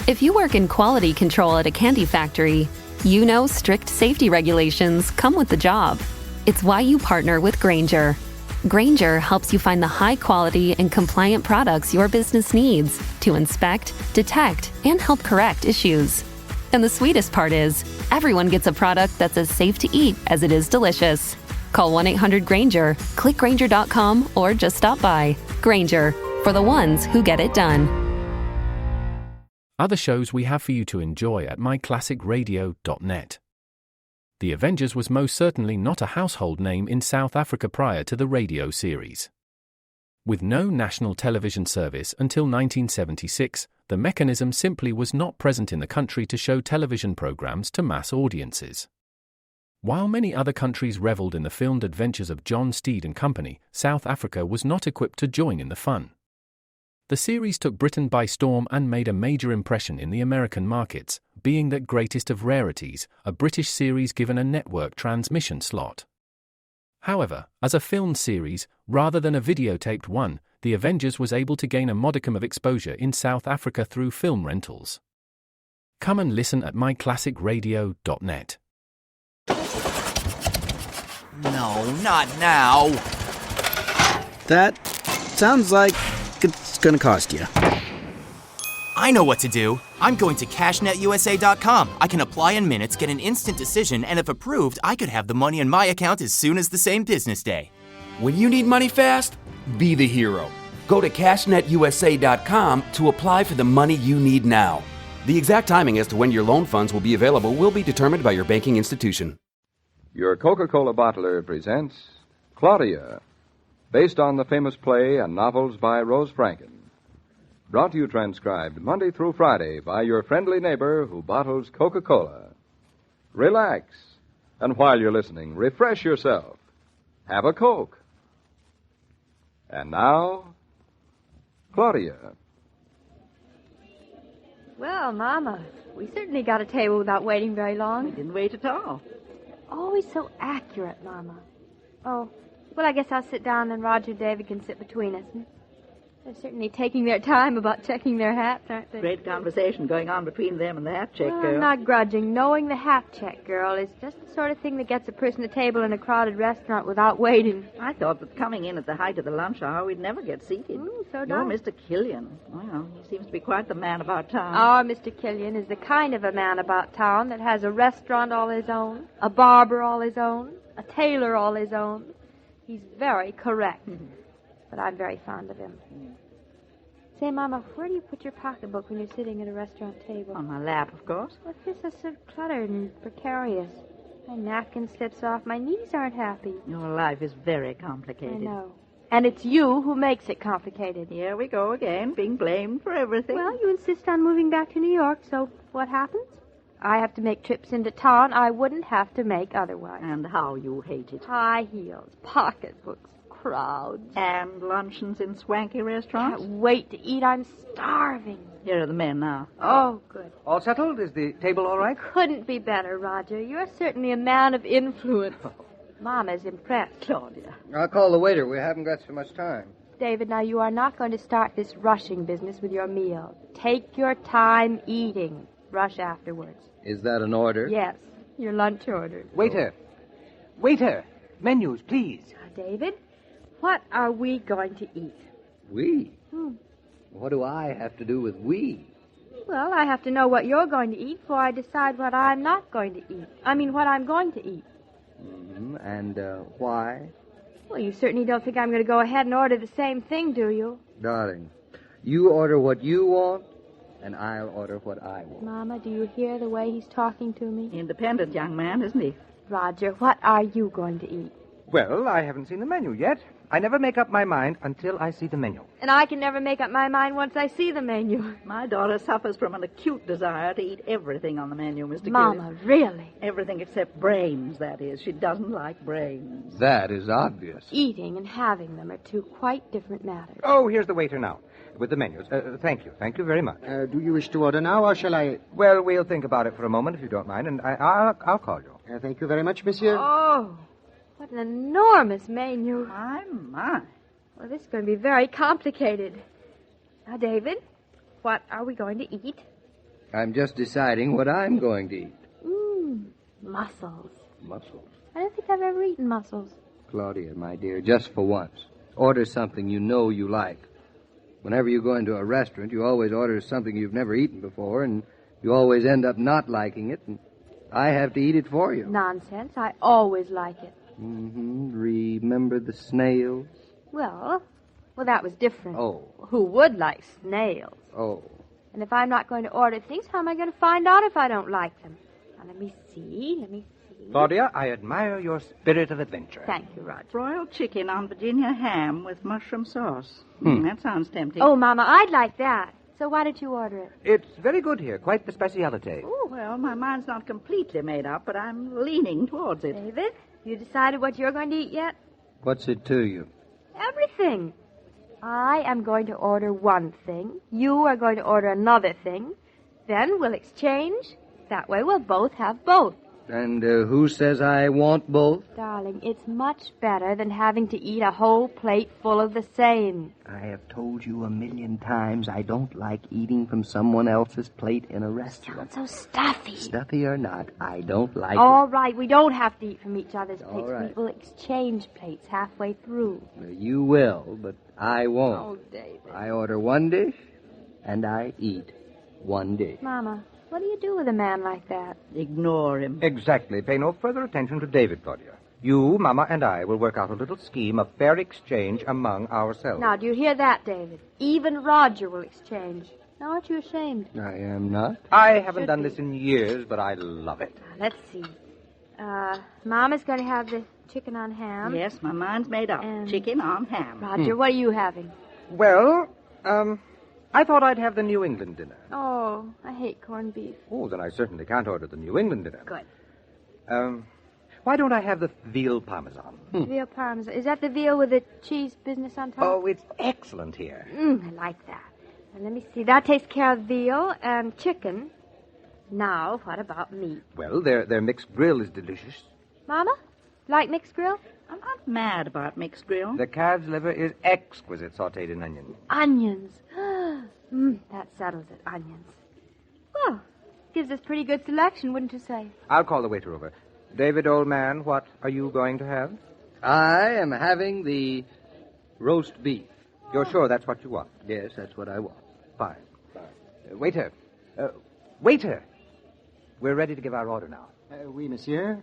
If you work in quality control at a candy factory, you know strict safety regulations come with the job. It's why you partner with Grainger. Grainger helps you find the high-quality and compliant products your business needs to inspect, detect, and help correct issues. And the sweetest part is, everyone gets a product that's as safe to eat as it is delicious. Call 1-800-GRAINGER, click Grainger.com, or just stop by. Grainger, for the ones who get it done. Other shows we have for you to enjoy at myclassicradio.net. The Avengers was most certainly not a household name in South Africa prior to the radio series. With no national television service until 1976, the mechanism simply was not present in the country to show television programs to mass audiences. While many other countries reveled in the filmed adventures of John Steed and company, South Africa was not equipped to join in the fun. The series took Britain by storm and made a major impression in the American markets, being that greatest of rarities, a British series given a network transmission slot. However, as a filmed series, rather than a videotaped one, The Avengers was able to gain a modicum of exposure in South Africa through film rentals. Come and listen at myclassicradio.net. No, not now. That sounds like it's gonna cost you. I know what to do. I'm going to cashnetusa.com. I can apply in minutes, get an instant decision, and if approved, I could have the money in my account as soon as the same business day. When you need money fast, be the hero. Go to cashnetusa.com to apply for the money you need now. The exact timing as to when your loan funds will be available will be determined by your banking institution. Your Coca-Cola bottler presents Claudia, based on the famous play and novels by Rose Franken. Brought to you transcribed Monday through Friday by your friendly neighbor who bottles Coca-Cola. Relax, and while you're listening, refresh yourself. Have a Coke. And now, Claudia. Well, Mama, we certainly got a table without waiting very long. We didn't wait at all. Always so accurate, Mama. Oh, well, I guess I'll sit down and Roger and David can sit between us. They're certainly taking their time about checking their hats, aren't they? Great conversation going on between them and the hat check girl. I'm not grudging. Knowing the hat check girl is just the sort of thing that gets a person a table in a crowded restaurant without waiting. I thought that coming in at the height of the lunch hour, we'd never get seated. So You're do I. Mr. Killian. Well, he seems to be quite the man about town. Our Mr. Killian is the kind of a man about town that has a restaurant all his own, a barber all his own, a tailor all his own. He's very correct. But I'm very fond of him. Say, Mama, where do you put your pocketbook when you're sitting at a restaurant table? On my lap, of course. Well, this is so cluttered and precarious. My napkin slips off. My knees aren't happy. Your life is very complicated. I know. And it's you who makes it complicated. Here we go again, being blamed for everything. Well, you insist on moving back to New York, so what happens? I have to make trips into town I wouldn't have to make otherwise. And how you hate it. High heels, pocketbooks, crowds. And luncheons in swanky restaurants. Can't wait to eat. I'm starving. Here are the men now. Oh, good. All settled? Is the table all right? Couldn't be better, Roger. You're certainly a man of influence. Mama's impressed. Claudia. I'll call the waiter. We haven't got so much time. David, now you are not going to start this rushing business with your meal. Take your time eating. Rush afterwards. Is that an order? Yes, your lunch order. Waiter. Waiter. Menus, please. David, what are we going to eat? We? What do I have to do with we? Well, I have to know what you're going to eat before I decide what I'm not going to eat. I mean, what I'm going to eat. And why? Well, you certainly don't think I'm going to go ahead and order the same thing, do you? Darling, you order what you want, and I'll order what I want. Mama, do you hear the way he's talking to me? Independent young man, isn't he? Roger, what are you going to eat? Well, I haven't seen the menu yet. I never make up my mind until I see the menu. And I can never make up my mind once I see the menu. My daughter suffers from an acute desire to eat everything on the menu, Mr. Mama, Killian. really? Everything except brains, that is. She doesn't like brains. That is obvious. Eating and having them are two quite different matters. Oh, here's the waiter now, with the menus. Thank you. Thank you very much. Do you wish to order now, or shall I... Well, we'll think about it for a moment, if you don't mind, and I'll call you. Thank you very much, monsieur. Oh, what an enormous menu. My. Well, this is going to be very complicated. Now, David, what are we going to eat? I'm just deciding what I'm going to eat. Mussels. Mussels? I don't think I've ever eaten mussels. Claudia, my dear, just for once, order something you know you like. Whenever you go into a restaurant, you always order something you've never eaten before, and you always end up not liking it, and I have to eat it for you. Nonsense. I always like it. Remember the snails? Well, that was different. Oh. Who would like snails? Oh. And if I'm not going to order things, how am I going to find out if I don't like them? Now, let me see. Claudia, I admire your spirit of adventure. Thank you, Roger. Broiled chicken on Virginia ham with mushroom sauce. That sounds tempting. Oh, Mama, I'd like that. So why don't you order it? It's very good here, quite the speciality. Oh, well, my mind's not completely made up, but I'm leaning towards it. David, you decided what you're going to eat yet? What's it to you? Everything. I am going to order one thing. You are going to order another thing. Then we'll exchange. That way we'll both have both. And who says I want both? Darling, it's much better than having to eat a whole plate full of the same. I have told you 1,000,000 times I don't like eating from someone else's plate in a restaurant. Sounds so stuffy. Stuffy or not, I don't like All right, we don't have to eat from each other's All plates. right. We will exchange plates halfway through. it. You will, but I won't. Oh, David. I order one dish, and I eat one dish. Mama, what do you do with a man like that? Ignore him. Exactly. Pay no further attention to David, Claudia. You, Mama, and I will work out a little scheme of fair exchange among ourselves. Now, do you hear that, David? Even Roger will exchange. Now, aren't you ashamed? I am not. I haven't Should done be. this in years, but I love it. Now, let's see. Mama's going to have the chicken on ham. Yes, my mind's made up. And- Chicken on ham. Roger, what are you having? Well, I thought I'd have the New England dinner. Oh, I hate corned beef. Oh, then I certainly can't order the New England dinner. Good. Why don't I have the veal parmesan? Veal parmesan. Is that the veal with the cheese business on top? Oh, it's excellent here. I like that. And let me see. That takes care of veal and chicken. Now, what about meat? Well, their mixed grill is delicious. Mama, like mixed grill? I'm not mad about mixed grill. The calf's liver is exquisite sautéed in onion. Onions. That settles it. Onions. Well, gives us pretty good selection, wouldn't you say? I'll call the waiter over. David, old man, what are you going to have? I am having the roast beef. You're sure that's what you want? Yes, that's what I want. Fine. Waiter. Waiter. We're ready to give our order now. Oui, monsieur.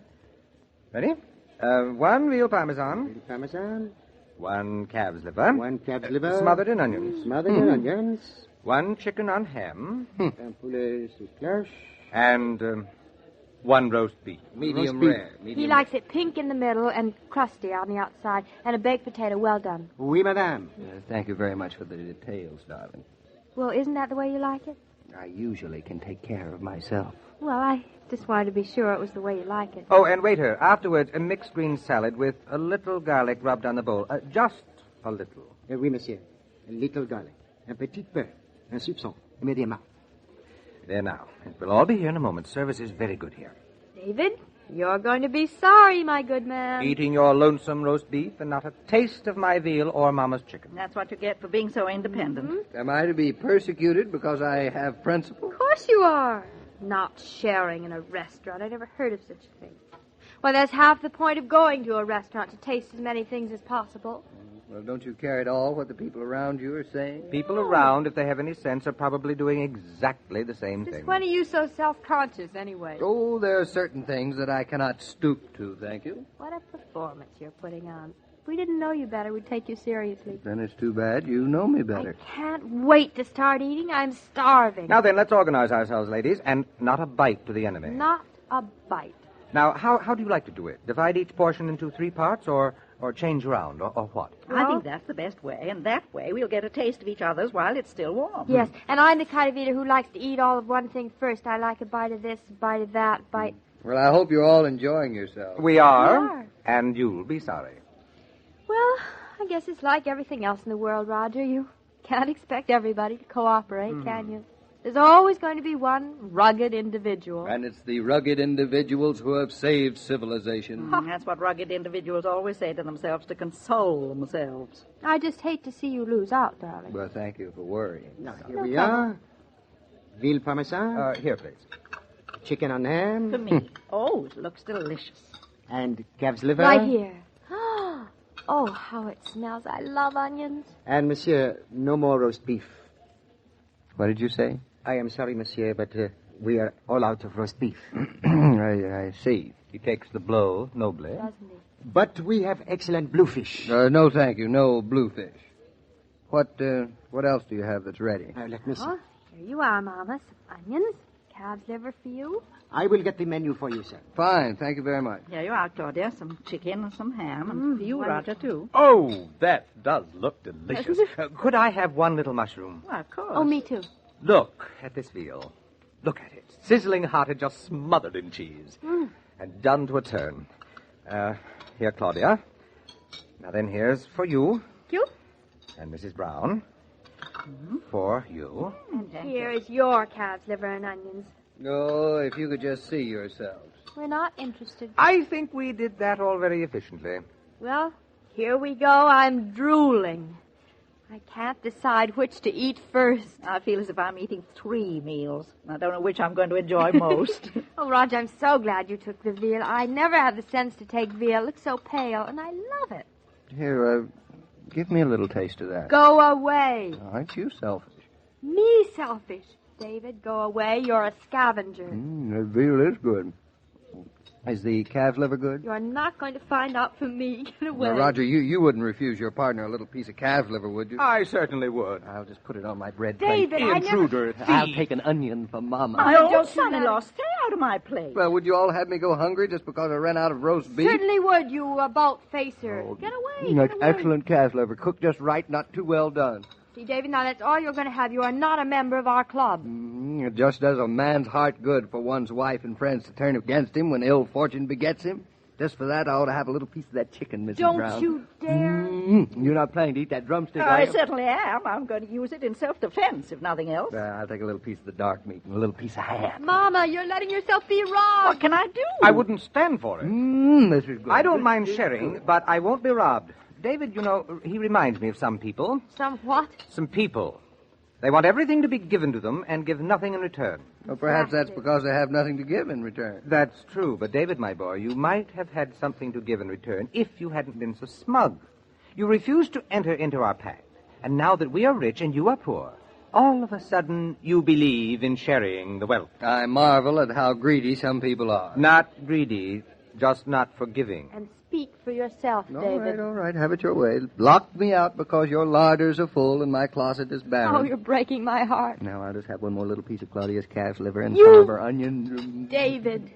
Ready? One veal parmesan. Parmesan. One calf's liver. One calf's liver. Smothered in onions. Smothered in onions. One chicken on ham. Un poulet sous cloche. And one roast beef. Medium Roast beef. rare. He likes it pink in the middle and crusty on the outside, and a baked potato well done. Oui, madame. Thank you very much for the details, darling. Well, isn't that the way you like it? I usually can take care of myself. Well, I just wanted to be sure it was the way you like it. Oh, and waiter, afterwards, a mixed green salad with a little garlic rubbed on the bowl. Just a little. Oui, monsieur. A little garlic. Un petit peu. Un soupçon. Immediatement. There now. It will all be here in a moment. Service is very good here. David, you're going to be sorry, my good man. Eating your lonesome roast beef and not a taste of my veal or Mama's chicken. That's what you get for being so independent. Am I to be persecuted because I have principles? Of course you are. Not sharing in a restaurant. I never heard of such a thing. Well, that's half the point of going to a restaurant, to taste as many things as possible. Well, don't you care at all what the people around you are saying? People around, if they have any sense, are probably doing exactly the same Since thing. when are you so self-conscious, anyway? Oh, there are certain things that I cannot stoop to, thank you. What a performance you're putting on. If we didn't know you better, we'd take you seriously. Then it's too bad you know me better. I can't wait to start eating. I'm starving. Now then, let's organize ourselves, ladies, and not a bite to the enemy. Not a bite. Now, how do you like to do it? Divide each portion into 3 parts, or change around, or what? I think that's the best way, and that way we'll get a taste of each other's while it's still warm. Yes, and I'm the kind of eater who likes to eat all of one thing first. I like a bite of this, a bite of that, bite... Well, I hope you're all enjoying yourselves. We are, We are. and you'll be sorry. Well, I guess it's like everything else in the world, Roger. You can't expect everybody to cooperate, can you? There's always going to be one rugged individual. And it's the rugged individuals who have saved civilization. That's what rugged individuals always say to themselves to console themselves. I just hate to see you lose out, darling. Well, thank you for worrying. Now, here we are. Veal parmesan? Here, please. Chicken on ham? For me. Oh, it looks delicious. And calf's liver? Right here. Oh, how it smells. I love onions. And, monsieur, no more roast beef. What did you say? I am sorry, monsieur, but we are all out of roast beef. I see. He takes the blow nobly. Doesn't he? But we have excellent bluefish. No, thank you. No bluefish. What else do you have that's ready? Let me see. Oh, here you are, Mama. Some onions, calf's liver for you. I will get the menu for you, sir. Fine, thank you very much. Here you are, Claudia. Some chicken and some ham. And for you, Roger, too. Oh, that does look delicious. Could I have one little mushroom? Well, of course. Oh, me too. Look at this veal. Look at it. Sizzling hot and just smothered in cheese. And done to a turn. Here, Claudia. Now then, here's for you. You? And Mrs. Brown. For you. And here is your calf's liver and onions. Oh, if you could just see yourselves. We're not interested. I think we did that all very efficiently. Well, here we go. I'm drooling. I can't decide which to eat first. I feel as if I'm eating 3 meals. I don't know which I'm going to enjoy most. Oh, Roger, I'm so glad you took the veal. I never have the sense to take veal. It looks so pale, and I love it. Here, give me a little taste of that. Go away. Aren't you selfish? Me selfish. David, go away. You're a scavenger. That veal is good. Is the calf's liver good? You're not going to find out from me. Get away. Now, Roger, you wouldn't refuse your partner a little piece of calf's liver, would you? I certainly would. I'll just put it on my bread David, plate. I never... Intruder. I'll take an onion for Mama. My don't old do son-in-law, that. stay out of my plate. Well, would you all have me go hungry just because I ran out of roast beef? Certainly would, you about-facer. Oh, Get away. That's Get away. excellent calf's liver. Cooked just right, not too well done. See, David, now that's all you're going to have. You are not a member of our club. It just does a man's heart good for one's wife and friends to turn against him when ill fortune begets him. Just for that, I ought to have a little piece of that chicken, Mrs. Don't Brown. you dare. You're not planning to eat that drumstick, are I you? certainly am. I'm going to use it in self-defense, if nothing else. I'll take a little piece of the dark meat and a little piece of ham. Mama, you're letting yourself be robbed. What can I do? I wouldn't stand for it. This is good. I don't mind sharing, but I won't be robbed. David, you know, he reminds me of some people. Some what? Some people. They want everything to be given to them and give nothing in return. Well, perhaps that's because they have nothing to give in return. That's true, but David, my boy, you might have had something to give in return if you hadn't been so smug. You refused to enter into our pact, and now that we are rich and you are poor, all of a sudden you believe in sharing the wealth. I marvel at how greedy some people are. Not greedy, just not forgiving. And speak for yourself, David. All right, have it your way. Lock me out because your larders are full and my closet is barren. Oh, you're breaking my heart. Now, I'll just have one more little piece of Claudia's calf's liver and You- some of her onions. David,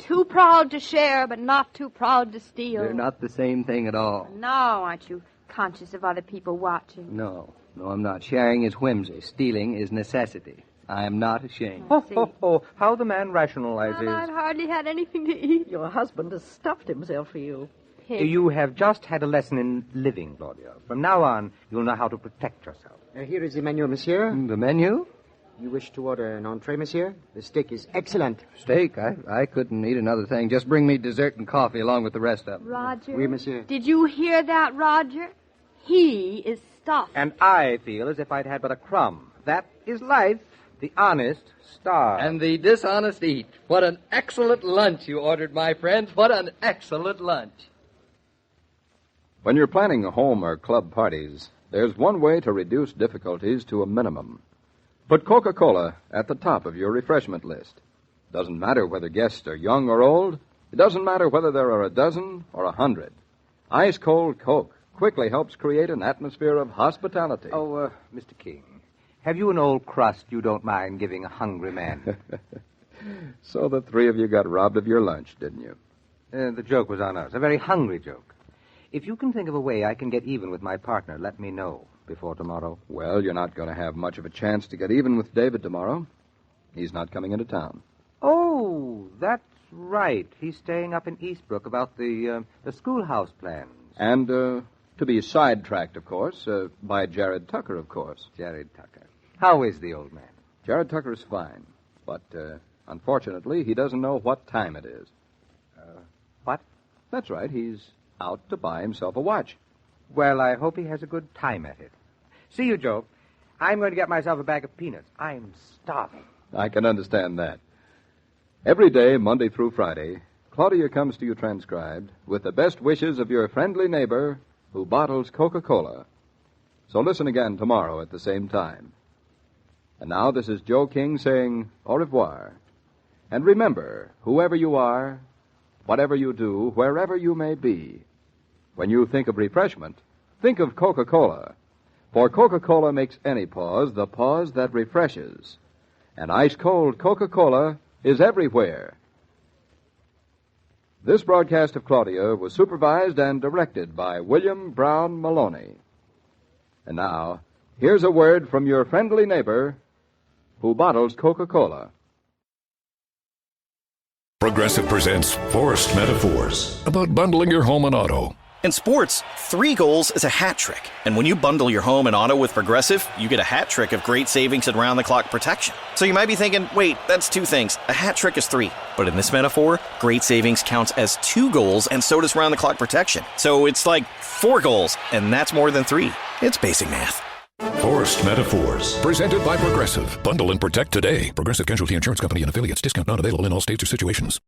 too proud to share, but not too proud to steal. They're not the same thing at all. No, aren't you conscious of other people watching? No, I'm not. Sharing is whimsy. Stealing is necessity. I am not ashamed. How the man rationalizes. Well, I've hardly had anything to eat. Your husband has stuffed himself for you. Pig. You have just had a lesson in living, Claudia. From now on, you'll know how to protect yourself. Here is the menu, monsieur. The menu? You wish to order an entree, monsieur? The steak is excellent. Steak? I couldn't eat another thing. Just bring me dessert and coffee along with the rest of them. Roger? Oui, monsieur. Did you hear that, Roger? He is stuffed. And I feel as if I'd had but a crumb. That is life. The honest starve. And the dishonest eat. What an excellent lunch you ordered, my friends. What an excellent lunch. When you're planning home or club parties, there's one way to reduce difficulties to a minimum. Put Coca-Cola at the top of your refreshment list. Doesn't matter whether guests are young or old. It doesn't matter whether there are a dozen or 100. Ice-cold Coke quickly helps create an atmosphere of hospitality. Oh, Mr. King, have you an old crust you don't mind giving a hungry man? So the three of you got robbed of your lunch, didn't you? The joke was on us, a very hungry joke. If you can think of a way I can get even with my partner, let me know before tomorrow. Well, you're not going to have much of a chance to get even with David tomorrow. He's not coming into town. Oh, that's right. He's staying up in Eastbrook about the schoolhouse plans. And to be sidetracked, of course, by Jared Tucker, of course. Jared Tucker. How is the old man? Jared Tucker's fine, but unfortunately, he doesn't know what time it is. What? That's right. He's out to buy himself a watch. Well, I hope he has a good time at it. See you, Joe. I'm going to get myself a bag of peanuts. I'm starving. I can understand that. Every day, Monday through Friday, Claudia comes to you transcribed with the best wishes of your friendly neighbor who bottles Coca-Cola. So listen again tomorrow at the same time. And now this is Joe King saying au revoir. And remember, whoever you are, whatever you do, wherever you may be, when you think of refreshment, think of Coca-Cola. For Coca-Cola makes any pause the pause that refreshes. And ice-cold Coca-Cola is everywhere. This broadcast of Claudia was supervised and directed by William Brown Maloney. And now, here's a word from your friendly neighbor who bottles Coca-Cola. Progressive presents Forced Metaphors about bundling your home and auto. In sports, 3 goals is a hat trick. And when you bundle your home and auto with Progressive, you get a hat trick of great savings and round-the-clock protection. So you might be thinking, wait, that's 2 things. A hat trick is 3. But in this metaphor, great savings counts as 2 goals, and so does round-the-clock protection. So it's like 4 goals, and that's more than 3. It's basic math. Forced Metaphors. Presented by Progressive. Bundle and protect today. Progressive Casualty Insurance Company and affiliates. Discount not available in all states or situations.